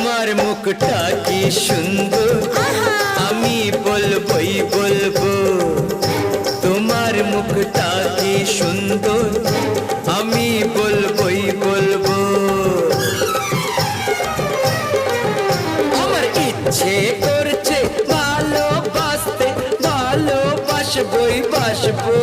তোমার মুখটা কি সুন্দর, আমি বলবই বলবো। তোমার মুখটা কি সুন্দর, আমি বলবই বলবো। আমার ইচ্ছে করছে ভালোবাসতে, ভালোবাসবই বাসবো।